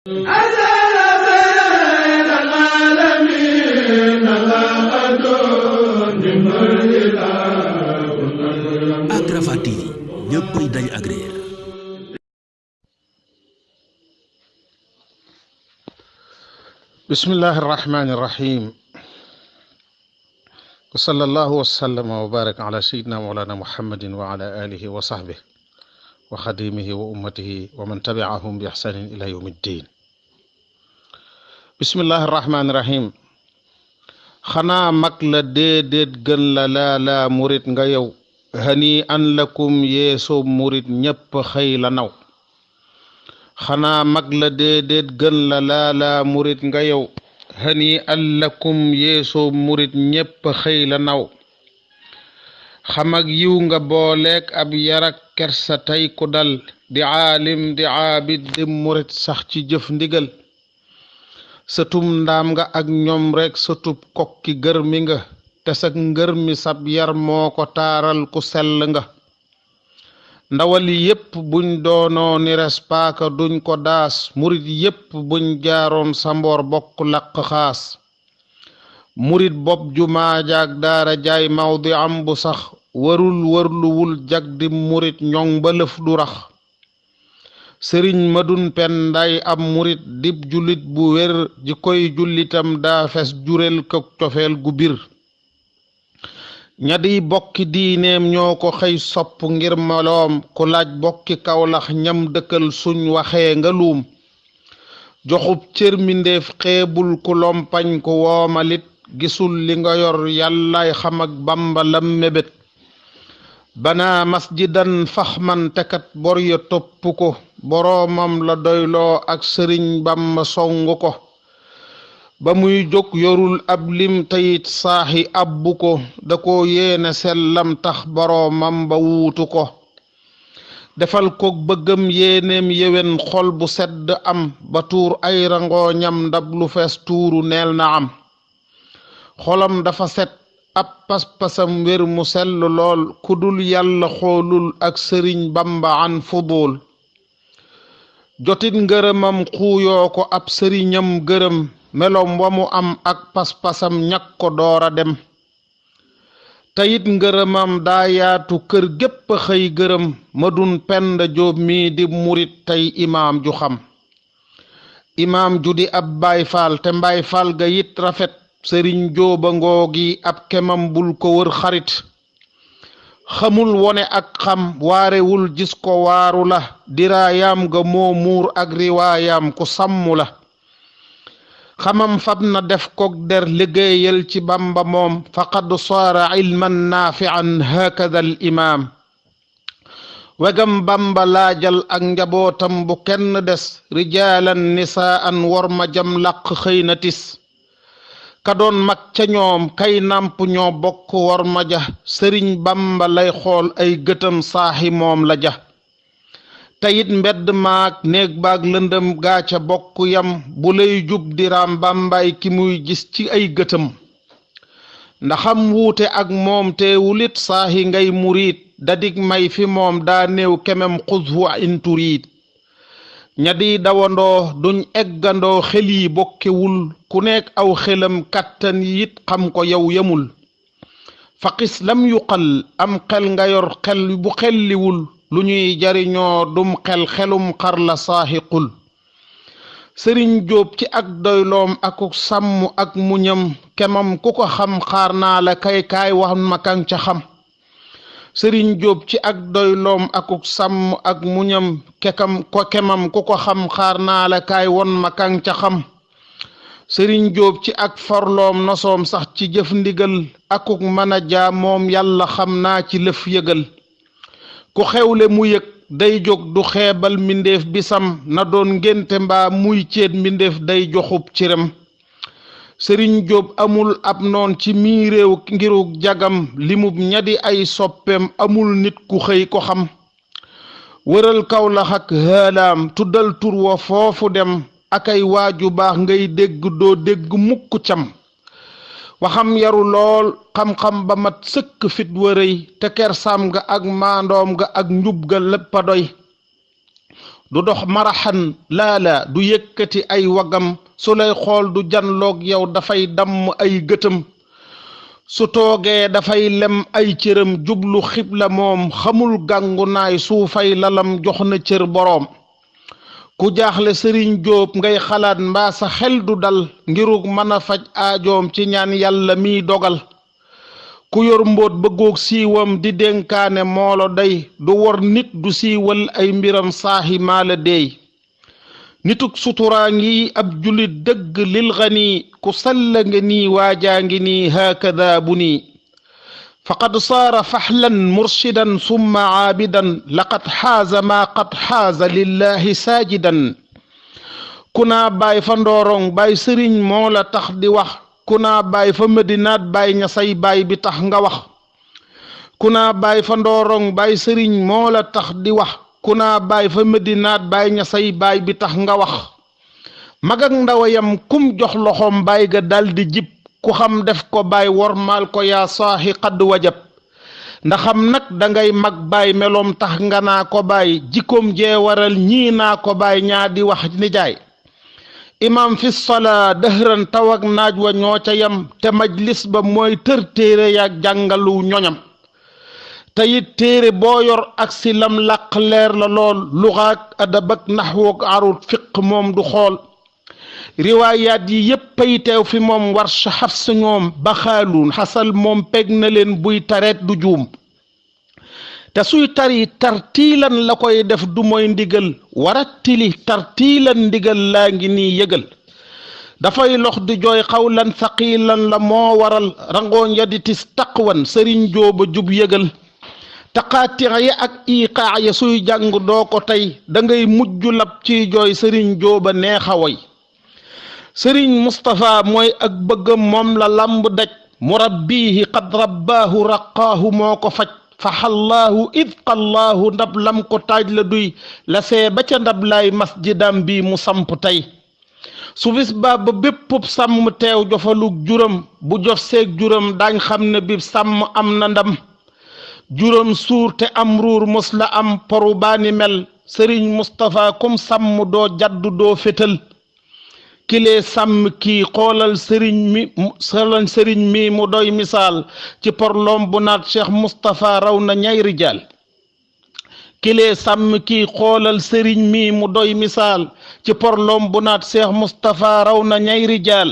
ak Rafah TV ñëppay dañ agréer. bismillahi irrahmani irrahim wa sallallahu wa sallama wa baraka ala sayidina mawlana muhammadin wa ala alihi wa sahbihi wa xadimihi wa ummatihi wa man tabiahum bi ihsanin ila yawmi ddin. bismillahi irrahmani irrahim. xanaa mag la déedéet gën la laalaa murit nga yow hani an lakum yeesoo murit ñépp xëy la naw. xanaa mag la déedéet gën la laalaa murit nga yow hani an lakum yeesoo murit ñépp xëy la naw. xam ak yiw nga booleek ab yarak kersa tey ku dal di aalim di aabid di murit sax ci jëf ndigal. sëtum ndaam nga ak ñoom rekk sëtub kokki gërmi nga te sag ngërmi sab yar moo ko taaral ku sell nga. ndawali yépp buñ doonoo ni res paaka duñ ko daas murit yépp buñ jaaroon sa mboor bokk laq xaas. murit bopp jumaa jaag daara jaay mawdi am bu sax warul warluwul jag di murit ñoŋ ba lëf du rax. sëriñ madun pen nday am murit dib jullit bu wér ji koy jullitam daa fes jurel ko cofeel gu bir. ñadi bokki diineem ñoo ko xëy sopp ngir maloom ku laaj bokki kawlax ñam dëkkal suñ waxee nga luum. joxub cër mindéef xeebul ku lompañ ku woomalit gisul li nga yor yàllaay xam ak bamba lam mébét. banaa masjidan faxman tekat bor ya topp ko boroomam la doyloo ak sëriñ bamba songu ko. ba muy jóg yorul ab lim tayit saaxi abbu ko da ko yéene sellam tax boroomam ba wuutu ko. defal ko bëggam yéeneem yéwén xol bu sedd am ba tuur ay rangooñam ndab lu fees tuuru neel na am. xolam dafa set ab pas-pasam wér mu sell lool ku dul yàlla xoolul ak sëriñ bamba an fudul. jotit ngërëmam xuuyoo ko ab sëriñam gërëm melom wa mu am ak pas-pasam ñak ko doora dem. tayit ngërëmam daa yaatu kër gépp xëy gërëm madun penda jóob mii di murit tey imaam ju xam. imaam ju di ab baay faal te mbaay faal ga yit rafet sëriñ jóoba ngoogi ab kemam bul ko wër xarit. xamul wone ak xam waarewul gis ko waaru la diraayaam ga moo muur ak riwaayaam ku sàmmu la. xamam fab na def kook der liggéeyal ci bamba moom faqad saara ilman naafian hakada al imaam. wegam bamba laajal ak njabootam bu kenn des rijaalan nisaan war ma jam làq xëy na tis. ka doon mag ca ñoom kay nàmp ñoo bokk war ma ja sëriñ bamba lay xool ay gëtam saaxi moom la ja. teyit mbedd maag néeg baag lëndëm gaa ca bokk yam bu lay jub diraam bambay ki muy gis ci ay gëtam. ndaxam wuute ak moom teewulit saaxi ngay muriit dadig may fi moom daa néew kemem xusfu inturiit. ñadi dawandoo duñ eggandoo xel yi bokkewul ku nekk aw xelam kàttan yit xam ko yow yamul. faqis lam yuqal am xel nga yor xel bu xelliwul lu ñuy jariñoo dum xelum xar la saaxiqul. sëriñ jóob ci ak doyloom akuk sàmm ak muñam kemam ku ko xam xaar naa la kaay wax ma kan ca xam. sëriñ jóob ci ak doyloom akuk sàmm ak muñam kemam ku ko xam xaar naa la kaay won ma kan ca xam. sëriñ jóob ci ak farloom nosoom sax ci jëf ndigal akuk mën a jaam moom yàlla xam naa ci lëf yëgal. ku xewle mu yëg day jóg du xeebal mbindeef bisam na doon ngénte mbaa muy ceet mbindeef day joxub cirem. sëriñ jóob amul ab noon ci mii réew ngiruk jagam limub ñadi ay soppeem amul nit ku xëy ko xam. wëral kawlax ak haalaam tuddal tur wa foofu dem akay waaju baax ngay dégg doo dégg mukk cam. waxam yaru lool xam-xam ba mat sëkk fit wërëy te kersam ga ak maandoom ga ak njub ga lépp a doy. du dox maraxan laala du yëkkati ay wagam su lay xool du janloog yow dafay damm ay gëtam su toogee dafay lem ay cëram jublu xibla moom xamul gàngu naay suufay lalam jox na cër boroom ku jaaxle sëriñ Jóob ngay xalaat mbaa sa xel du dal ngirug mën a faj aajoom ci ñaan yàlla miy dogal ku yor mbóot bëggoog siiwam di dénkaane moolo day du wor nit du siiwal ay mbiram saaxi maala deey nituk suturaa ngi ab julit dëgg lil gani ku salla nga nii waajaa ngi nii haakada bu nii faqad saara faxlan murshidan summa aabidan laqad xaaza maa qad xaaza lillahi saajidan ku naa baay fa ndoorong baay sëriñ moo la tax di wax ku naa baay fa medinaat baay ñasay baay bi tax nga wax ku naa baay fa ndoorong baay sëriñ moo la tax di wax ku naa baay fa medinaat baay ñasay baay bi tax nga wax mag ak ndawayam kum jox loxoom baay ga daldi jib ku xam def ko baay wormaal ko yaa saaxi xadd wajab ndaxam nag dangay mag baay meloom tax nga naa ko baay jikkoom jee waral ñii naa ko baay ñaa di wax nijaay imam fi solaa dëhëran taw ak naaj wa ñoo ca yam te majlis ba mooy tër téere yaag jàngalu ñoñam te it téere boo yor ak si lam làq leer la lool luxaak adab ak naxwook arut fiq moom du xool riwaayaat yi yépp ay teew fi moom warsh xafs ñoom baxaaluun xasal moom peg na leen buy tareet du juum te suy tari tartiilan la koy def du mooy ndigal warattili tartiilan ndigal laa ngi nii yëgal dafay lox di jooy xawlan saqiilan la moo waral rangooñ ya di tis taqwan sëriñ Jóoba jub yëgal taqaatix ya ak iqaax ya suy jàng doo ko tey dangay mujj lab ciy jooy sëriñ Jóoba neexawoy sëriñ Mustapha mooy ak bëggam moom la lamb daj murabbihi qad rabbaahu raqaahu moo ko faj faxallaahu idqallaahu ndab lam ko taaj la duy la see ba ca ndab laay masjidam bi mu samp tey su bis ba béppub sàmm teew jofalug juram bu jof seeg juram daañ xam ne bi sàmm am na ndam juram suur te am ruur mos la am poru baani mel sëriñ Mustapha kum sàmm doo jaddu doo fétal kilee sàmm kii xoolal sëriñ mi mu doy misaal ci porloom bu naat Cheikh Mustapha raw na ñay rijaal kilee sàmm kii xoolal sëriñ mi mu doy misaal ci porloom bu naat Cheikh Mustapha raw na ñay rijaal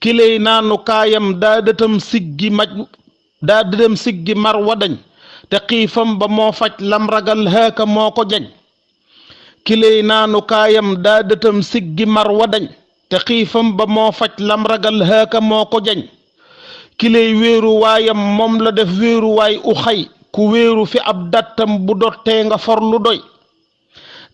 kilee naanu kaayam daa dëtam siggi mar wadañ te xiifam ba moo faj lam ragal haaka moo ko jañ kiley naanu kaayam daa dëtam siggi mar wadañ te xiifam ba moo faj lam ragal haaka moo ko jañ kiley wéeru waayam moom la def wéeru waay u xay ku wéeru fi ab dattam bu dottee nga for lu doy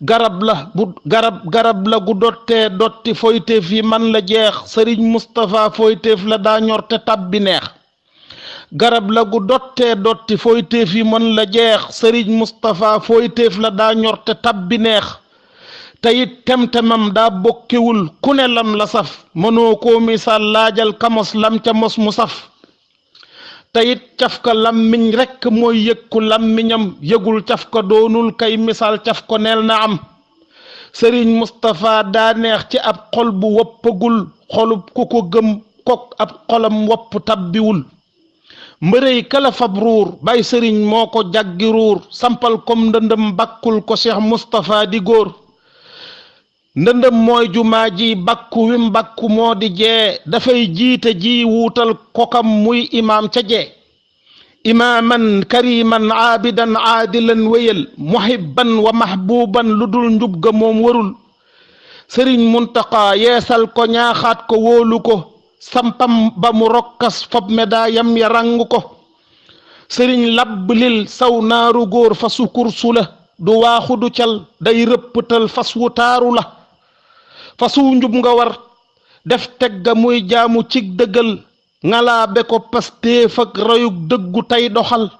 garab la gu dottee dotti foyteef yi man la jeex sëriñ Mustapha foyteef la daa ñor te tabbi neex garab la gu dottee dotti foyteef yi mën la jeex sëriñ Mustapha foyteef la daa ñor te tabbi neex te it temtemam daa bokkewul ku ne lam la saf mënoo koo misaal laajal kamos lam ca mos mu saf te it caf ka lammiñ rekk mooy yëkku lammiñam yëgul caf ka doonul kay misaal caf ko neel na am sëriñ Mustapha daa neex ci ab xol bu woppagul xolub ku ko gëm kok ab xolam wopp tabbiwul mbërëy kala fab ruur bay sëriñ moo ko jaggi ruur sampal kom ndëndëm bakkul ko Cheikh Mustapha di góor ndëndëm mooy jumaa ji bakku wim bakku moo di jee dafay jiite ji wuutal kokam muy imaam ca jee imaaman kariman aabidan aadilan wéyal muhibban wa mahbuban lu dul njub ga moom warul sëriñ Muntaqa yeesal ko ñaaxaat ko wóolu ko sampam ba mu rokkas fob medaayam ya rangu ko sëriñ labb lil saw naaru góor fasu kursu la du waaxu du cal day rëpptal fas wu taaru la fasu njub nga war def tegga muy jaamu cig dëggal ngalaabe ko pastéef ak rayug dëggu tey doxal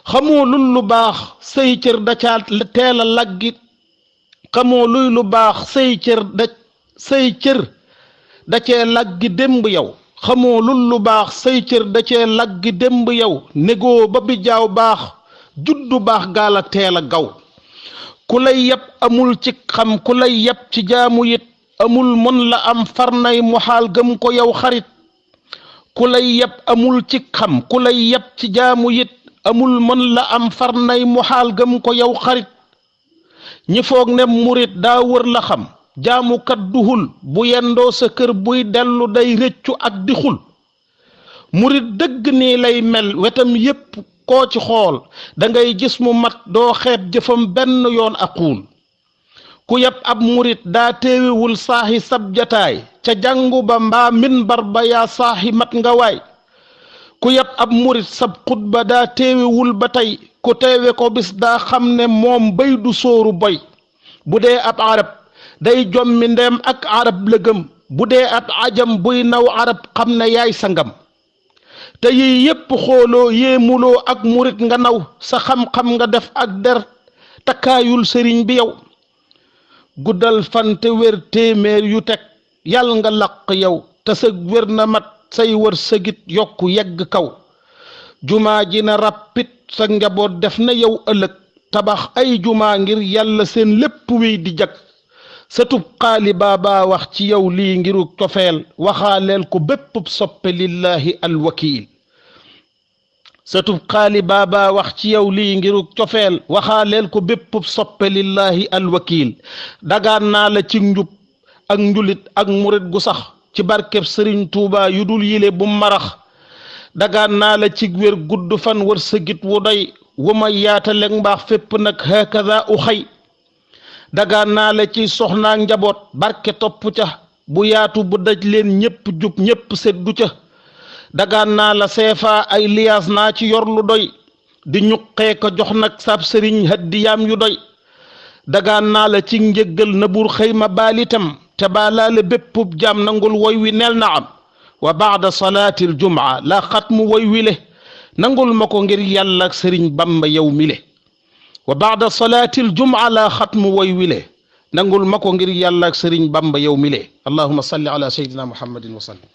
xamoo lul lu baax say cër da caa teel a laggi xamoo luy lu baax say cër da cee laggi démb yow xamoo lu baax say cër da cee laggi démb yow négoo ba bi jaaw baax juddu baax gaala teel a gaw ku lay yab amul ci xam ku lay yab ci jaamu it amul mën la am farnay mu xaal gëm ko yow xarit ku lay yab amul ci xam ku lay yab ci jaamu it amul mën la am farnay mu xaal gëm ko yow xarit ñi foog ne murit daa wër la xam jaamukat duhul bu yendoo sa kër buy dellu day rëccu ak di xul murit dëgg nii lay mel wetam yépp koo ci xool da ngay gis mu mat doo xeeb jëfam benn yoon aqul ku yab ab murit daa téewewul saaxi sab jataay ca jàngu ba mbaa minbar ba yaa saaxi mat nga waay ku yab ab murit sab xutba daa téewewul ba tey ku teewe ko bis daa xam ne moom bay du sóoru boy bu dee ab arab day jommi ndeem ak arab la gëm bu dee ab ajam buy naw arab xam ne yaay sangam te yii yépp xooloo yéemuloo ak murit nga naw sa xam-xam nga def ak der takkaayul sëriñ bi yow guddal fan te wér téeméer yu teg yal nga laq yow te sëg wér na mat say wër sëgit yokku yegg kaw jumaa ji na rappit sa njaboot def na yow ëllëg tabax ay jumaa ngir yàlla seen lépp wiy di jag satub xaali baaba wax ci yow lii ngiru cofeel waxaaleel ko bépp soppe lillahi alwakiil satub xaali baaba wax ci yow lii ngiru cofeel waxaaleel ko bépp soppe lillahi alwakiil dagaan naa la ci njub ak njulit ak murit gu sax ci barkeb sëriñ tuuba yu dul yile bu marax dagaan naa la ci wér gudd fan wër sëgit wu doy wu ma yaataleg mbaax fépp nag hakaza u xëy dagaan naa la ci soxnaak njaboot barke topp ca bu yaatu bu daj leen ñépp jub ñépp seddu ca dagaan naa la seefa ay liyaas naa ci yor lu doy di ñuqee ko jox nag sab sëriñ haddiyaam yu doy dagaan naa la ci njëggal na bur xëyma baalitam te baalaale béppub jaam nangul woy wi neel na am wa baada salaati aljumaa la xatmu woy wile nangul ma ko ngir yàlla ak sëriñ bamba yow mile wa baada salaati aljumaa la xatmu woy wile nangul ma ko ngir yàlla ak sëriñ bamba yow mile allahumma salli ala sayyidina muhammadin wa sallim